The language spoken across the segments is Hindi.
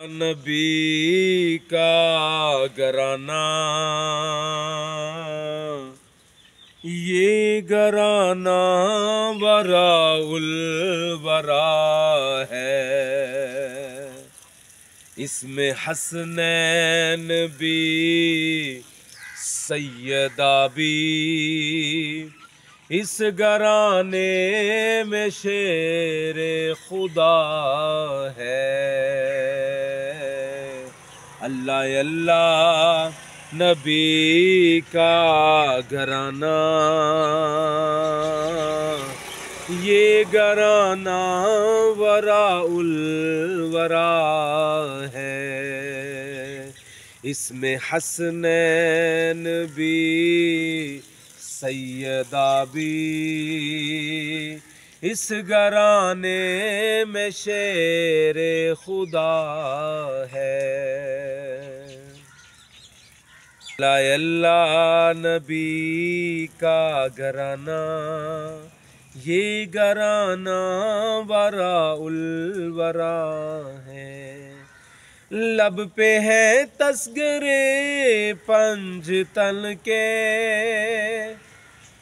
नबी का घराना ये घराना वराउल वरा है। इसमें हसनैन भी सैयदा भी, इस घराने में शेरे खुदा है। अल्लाह अल्लाह नबी का घराना ये घराना वराउल वरा है। इसमें हसनैन भी सैयदा भी, इस घराने में शेरे खुदा है। अल्लाह नबी का घराना ये घराना वराउल वरा है। लब पे है तस्गरे पंजतन के,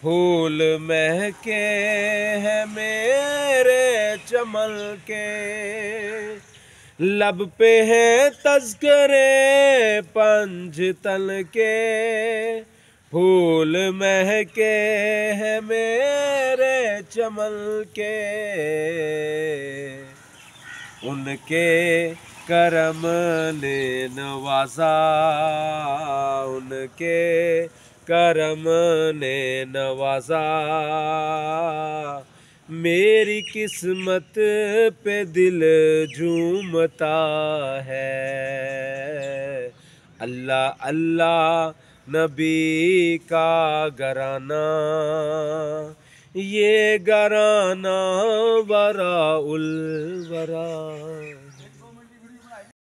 फूल महके हैं मेरे चमन के। लब पे है तस्करे पंजतन के, फूल महके हैं मेरे चमन के। उनके करम ने नवाजा, उनके करम ने नवाजा। मेरी किस्मत पे दिल झूमता है। अल्लाह अल्लाह नबी का घराना ये घराना वराउल वरा।